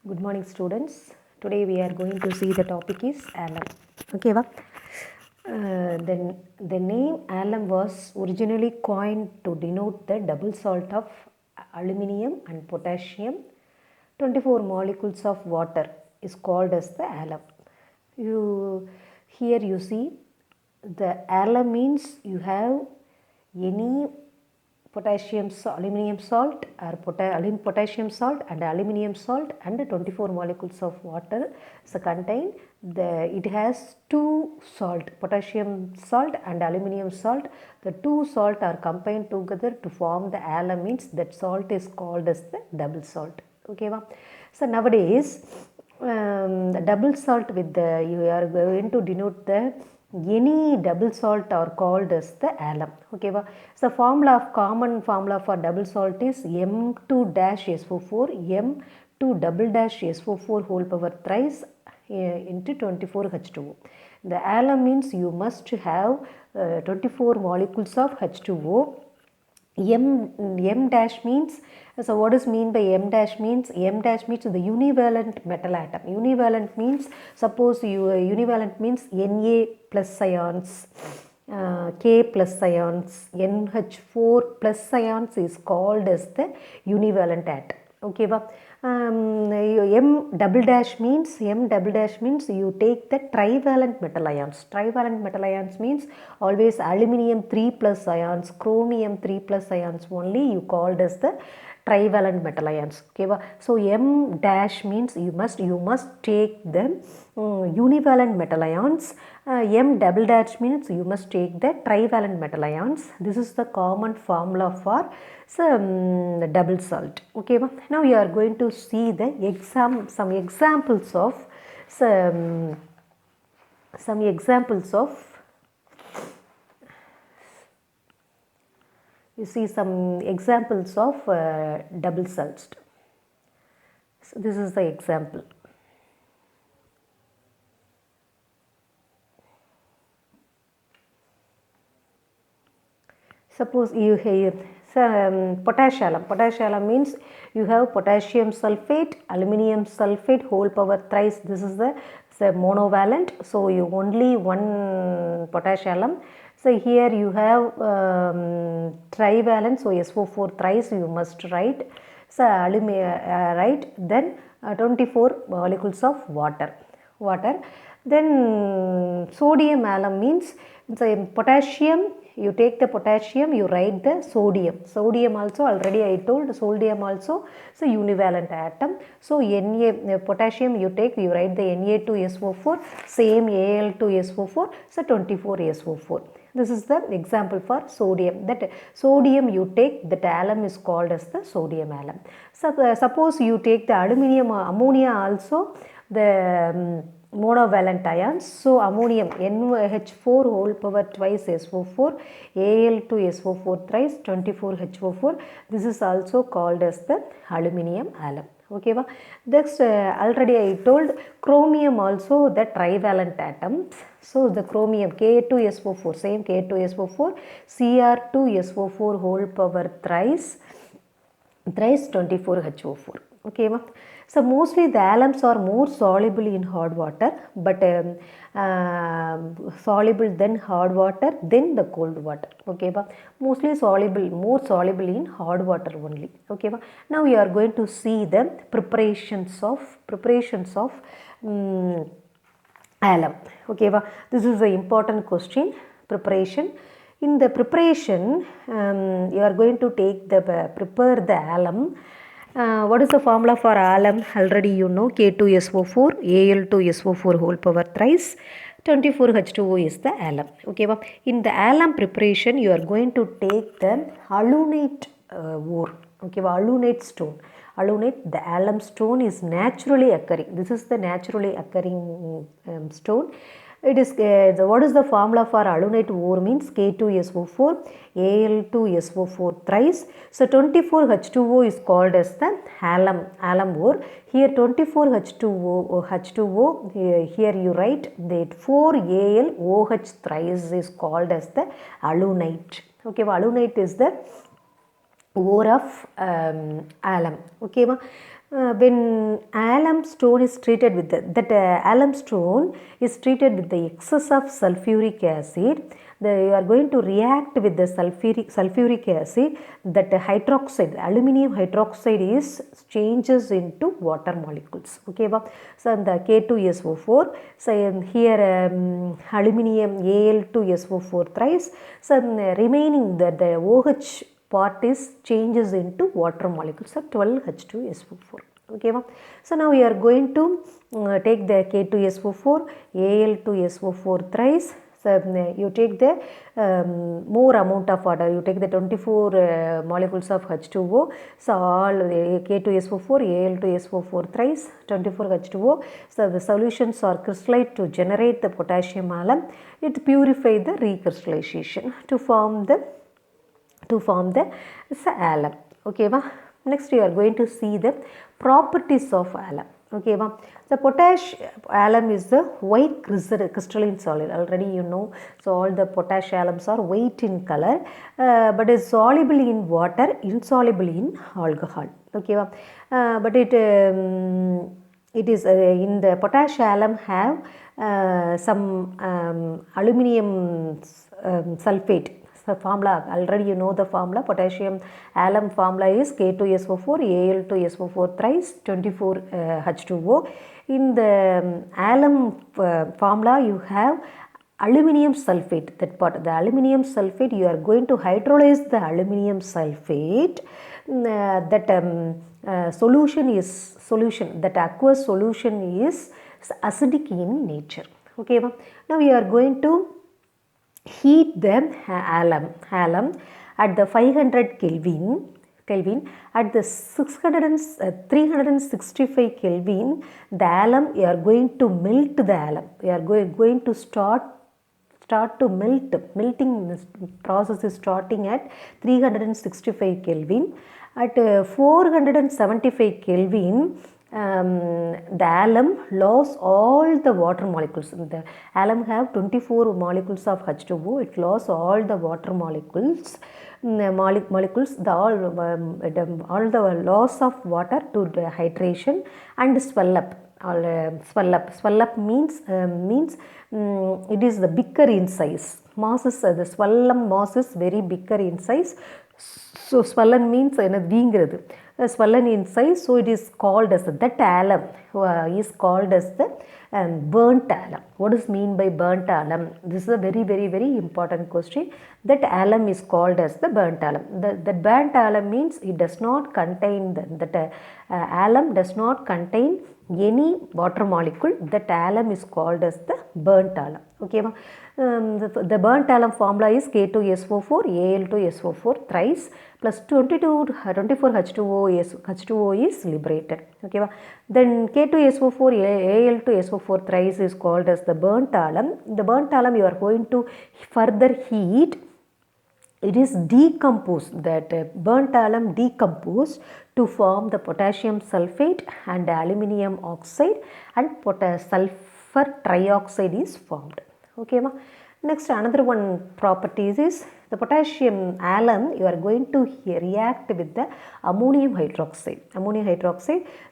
Good morning, students. Today we are going to see the topic is alum. Okay, va? Then the name alum was originally coined to denote the double salt of aluminium and potassium. 24 molecules of water is called as the alum. Here you see the alum means you have any aluminum salt or potassium salt and aluminium salt and 24 molecules of water so contain it has two salt, potassium salt and aluminium salt. The two salt are combined together to form the alum means that salt is called as the double salt. Okay, va? So nowadays the double salt with the you are going to denote the any double salt are called as the alum. Okay, va? So common formula for double salt is M2-SO4 M2-SO4 whole power thrice into 24H2O. The alum means you must have 24 molecules of H2O. M dash means, so what is mean by M dash means? M dash means the univalent metal atom. Univalent means, suppose univalent means Na plus ions, K plus ions, NH4 plus ions is called as the univalent atom. Okay, va? M double dash means you take the trivalent metal ions. Trivalent metal ions means always aluminium 3 plus ions, chromium 3 plus ions only you called as the trivalent metal ions. Okay, so M dash means you must take the univalent metal ions. M double dash means you must take the trivalent metal ions. This is the common formula for double salt. Okay, now you are going to see the some examples of you see some examples of double salts. So this is the example. Suppose you have potassium. Potassium means you have potassium sulfate, aluminium sulfate whole power thrice. This is the monovalent. So you only one potassium. So here you have trivalent. So SO4 thrice you must write. So right. Then 24 molecules of water. Then sodium alum means potassium. You take the potassium, you write the sodium. Sodium also already I told, sodium also so univalent atom. So potassium you take, you write the Na2SO4, same Al2SO4, so 24SO4. This is the example for sodium. That sodium you take, that alum is called as the sodium alum. So suppose you take the ammonia also, the monovalent ions. So ammonium NH4 whole power twice SO4, Al2SO4 thrice 24HO4. This is also called as the aluminium alum. Okay, va? Next already I told chromium also the trivalent atoms. So the chromium K2SO4, same K2SO4, Cr2SO4 whole power thrice 24HO4. Okay, ma? So mostly the alums are more soluble in hot water, but soluble than hot water than the cold water. Okay, ba? Mostly more soluble in hot water only. Okay, ba? Now we are going to see the preparations of alum. Okay, ba? This is an important question. Preparation. In the preparation, you are going to prepare the alum. What is the formula for alum? Already you know, K2SO4, Al2SO4 whole power thrice, 24H2O is the alum. Okay, in the alum preparation, you are going to take the alunite ore. Okay, alunite stone. The alum stone is naturally occurring. This is the naturally occurring stone. It is what is the formula for alunite ore means K2SO4, Al2SO4 thrice. So 24H2O is called as the alum ore. Here 24H2O, here you write that 4AlOH thrice is called as the alunite. Okay, alunite is the ore of alum. Okay, When alum stone is treated with alum stone is treated with the excess of sulfuric acid, you are going to react with the sulfuric acid, that hydroxide, aluminium hydroxide is changes into water molecules. Okay, so the K2SO4, so here aluminium Al2SO4 thrice, so remaining the OH part is changes into water molecules of 12H2SO4. Okay, so now we are going to take the K2SO4, Al2SO4 thrice. So you take the more amount of water, you take the 24 molecules of H2O, so all K2SO4, Al2SO4 thrice, 24H2O, so the solutions are crystallized to generate the potassium alum. It purifies the recrystallization to form the alum. Okay, next you are going to see the properties of alum. Okay, the potash alum is the white crystalline solid, already you know. So all the potash alums are white in color, but is soluble in water, insoluble in alcohol. Okay, but it is in the potash alum have some aluminum sulfate. The formula, already you know the formula, potassium alum formula is K2SO4, Al2SO4 thrice, 24H2O. In the alum formula you have aluminum sulfate, that part, the aluminum sulfate, you are going to hydrolyze the aluminum sulfate, that solution, that aqueous solution is acidic in nature. Okay, now we are going to heat the alum at the 500 Kelvin. At the 365 Kelvin, the alum, you are going to melt the alum. You are going to start to melt. Melting process is starting at 365 Kelvin. At 475 Kelvin, the alum lost all the water molecules. The alum have 24 molecules of H2O. It lost all the water molecules. All the loss of water to the hydration and swell up. Swell up means it is the bigger in size. Masses, the swellum mass is very bigger in size. So swollen means swollen in size, so it is called as that alum is called as the burnt alum. What is mean by burnt alum? This is a very, very, very important question. That alum is called as the burnt alum. That burnt alum means it does not contain alum does not contain any water molecule. That alum is called as the burnt alum. Okay, the burnt alum formula is K2SO4, Al2SO4 thrice plus 24H2O is liberated. Okay, then K2SO4, Al2SO4 thrice is called as the burnt alum. The burnt alum you are going to further heat. It is decomposed, that burnt alum decomposed to form the potassium sulfate and aluminium oxide, and sulfur trioxide is formed. Okay, next another one properties is the potassium alum, you are going to react with the ammonium hydroxide.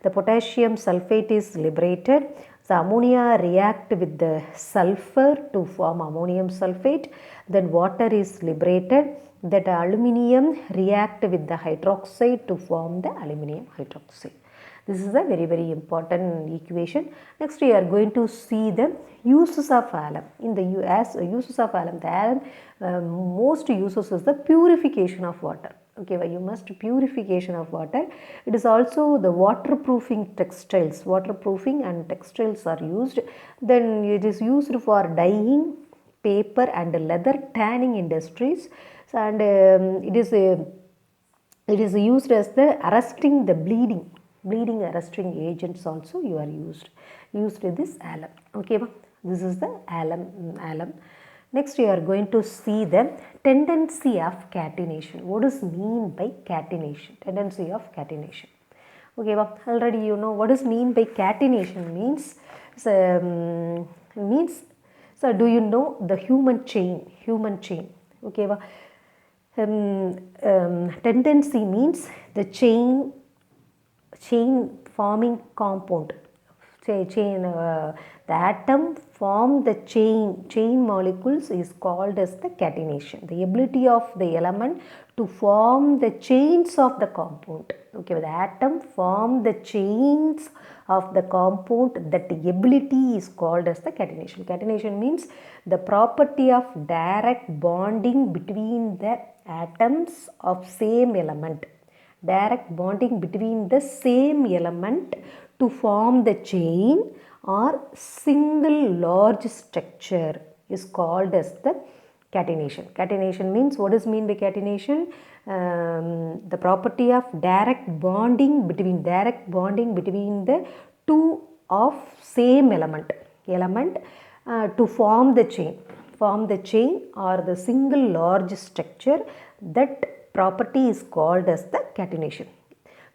The potassium sulfate is liberated. The ammonia react with the sulfur to form ammonium sulfate. Then water is liberated. That aluminium react with the hydroxide to form the aluminium hydroxide. This is a very, very important equation. Next we are going to see the uses of alum. In the uses of alum, the alum most uses is the purification of water. Okay, you must purification of water. It is also the waterproofing textiles. Waterproofing and textiles are used. Then it is used for dyeing, paper and leather tanning industries. And it is used as the arresting the bleeding arresting agents also you are used with this alum. Okay, this is the alum. Next we are going to see the tendency of catenation. What does mean by catenation? Tendency of catenation. Okay, already you know what is mean by catenation means. So do you know the human chain? Okay, tendency means the chain forming compound. The atom form the chain molecules is called as the catenation. The ability of the element to form the chains of the compound. Okay, the atom form the chains of the compound, that ability is called as the catenation. Catenation means the property of direct bonding between the atoms of same element. Direct bonding between the same element to form the chain or single large structure is called as the catenation. Catenation means, what is mean by catenation? The property of direct bonding between the two of same element to form the chain or the single large structure. That property is called as the catenation.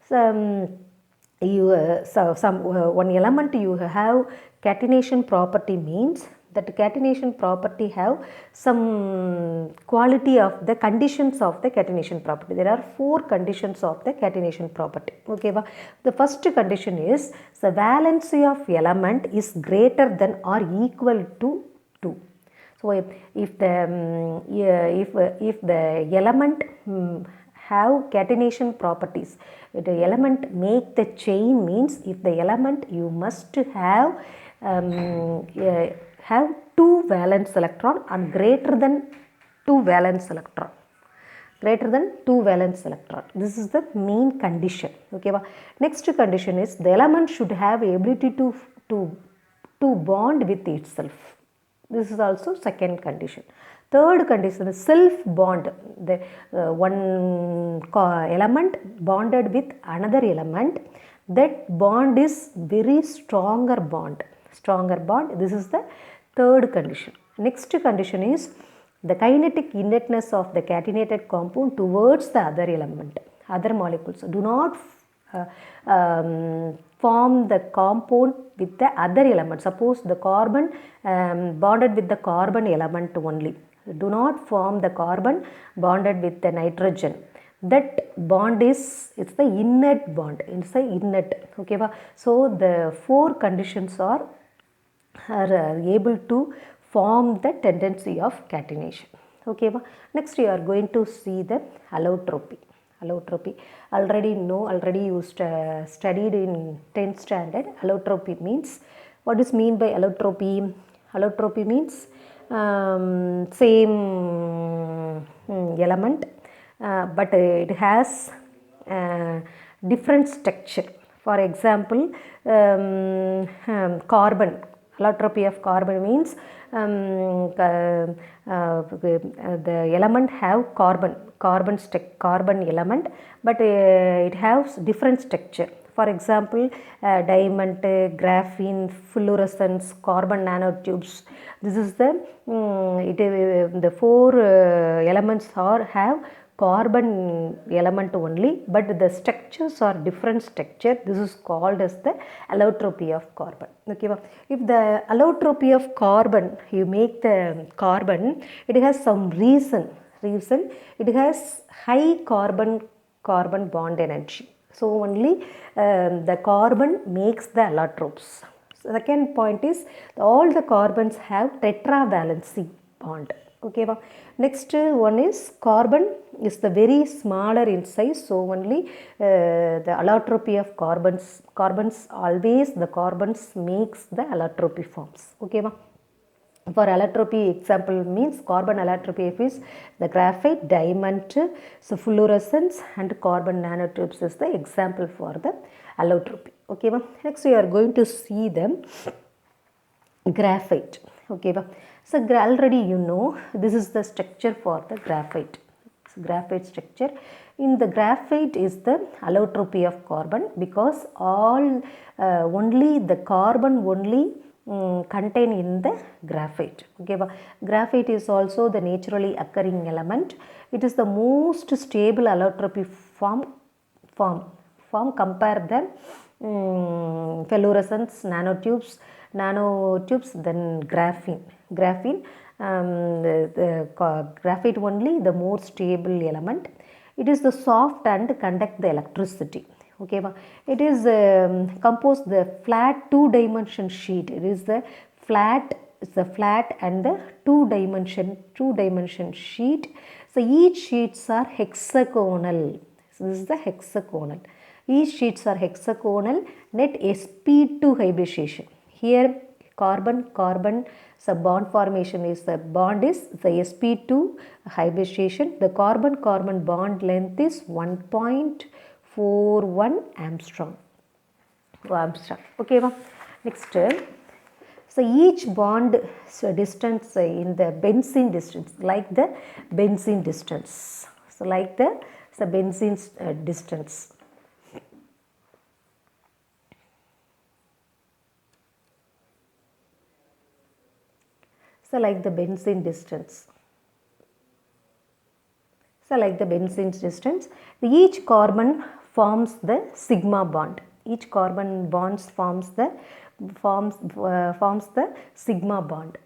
One element you have catenation property means that catenation property have some quality of the conditions of the catenation property. There are 4 conditions of the catenation property. Okay, the first condition is the valency of element is greater than or equal to 2. So if the element have catenation properties, the element make the chain means if the element you must have 2 valence electron and greater than 2 valence electron. This is the main condition. Okay, next condition is the element should have ability to bond with itself. This is also second condition. Third condition is self bond. The one element bonded with another element, that bond is very stronger bond. This is the third condition. Next condition is the kinetic inertness of the catenated compound towards the other molecules. Do not form the compound with the other element. Suppose the carbon bonded with the carbon element only. Do not form the carbon bonded with the nitrogen. That bond it's the inert bond. It's the inert. Okay, so the 4 conditions are able to form the tendency of catenation. Okay, next you are going to see the allotropy. Already you studied in 10th standard. Allotropy means, what is mean by allotropy? Allotropy means same element but it has different structure. For example, carbon. Allotropy of carbon means the element have carbon element, but it has different structure. For example, diamond, graphene, fluorescence, carbon nanotubes. This is the 4 elements have carbon element only, but the structures are different structure. This is called as the allotropy of carbon. Okay, if the allotropy of carbon, you make the carbon, it has some reason it has high carbon bond energy. So only the carbon makes the allotropes. Second point is all the carbons have tetravalency bond. Okay, next one is carbon is the very smaller in size, so only the allotropy of carbons always the carbons makes the allotropy forms. Okay, for allotropy example means carbon allotropy is the graphite, diamond, so fluorescence and carbon nanotubes is the example for the allotropy. Okay, next we are going to see the graphite. Okay, so already you know this is the structure for the graphite. So graphite structure. In the graphite is the allotropy of carbon, because all only the carbon only contain in the graphite. Okay, graphite is also the naturally occurring element. It is the most stable allotropy form. Compare the fluorescence, nanotubes, then graphene. The graphite only the more stable element. It is the soft and conduct the electricity. Okay, it is composed the flat two-dimension sheet. It is the flat, it's the flat and the two-dimension sheet. So each sheets are hexagonal. So this is the hexagonal. Each sheets are hexagonal. Net sp2 hybridization. Here carbon so bond formation is the bond is the sp2 hybridization. The carbon bond length is 1.41 Armstrong. Okay, next, so each bond distance in the benzene distance, like the benzene distance. So like the benzene distance. So like the benzene distance. So like the benzene distance, each carbon forms the sigma bond. Each carbon bonds forms the sigma bond.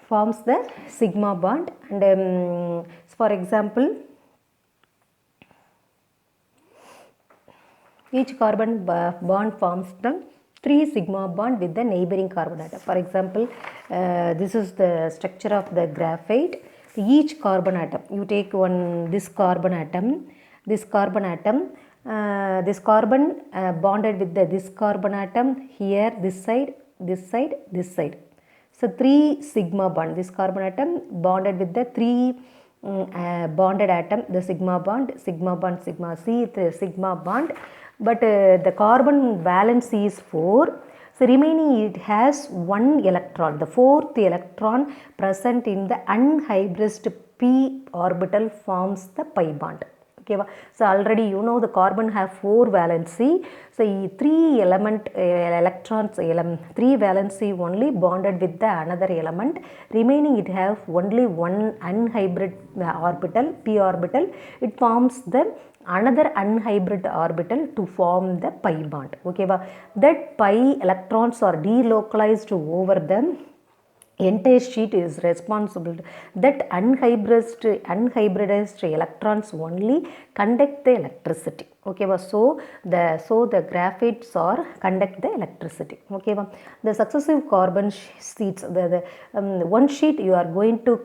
Forms the sigma bond, and for example, each carbon bond forms the 3 sigma bond with the neighboring carbon atom. For example, this is the structure of the graphite. Each carbon atom, you take this carbon atom, this carbon bonded with this carbon atom here, this side, this side, this side. So 3 sigma bond, this carbon atom bonded with the 3 bonded atom, the sigma bond, sigma, C, the sigma bond, but the carbon valence is 4. So remaining it has 1 electron, the 4th electron present in the unhybridized p orbital forms the pi bond. Okay, so already you know the carbon have 4 valency. So 3 element electrons, 3 valency only bonded with the another element. Remaining it have only 1 unhybrid orbital, p orbital. It forms the another unhybrid orbital to form the pi bond. Okay, that pi electrons are delocalized over the entire sheet is responsible that unhybridized electrons only conduct the electricity. Okay, so the graphites are conduct the electricity. Okay, the successive carbon sheets, one sheet you are going to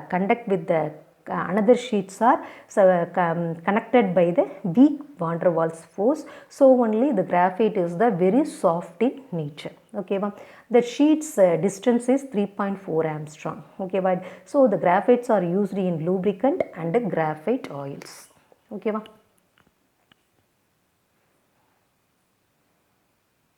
conduct with the another sheets are connected by the weak van der Waals force. So only the graphite is the very soft in nature. Okay, the sheets distance is 3.4 Armstrong. Okay, so the graphites are used in lubricant and graphite oils. Okay,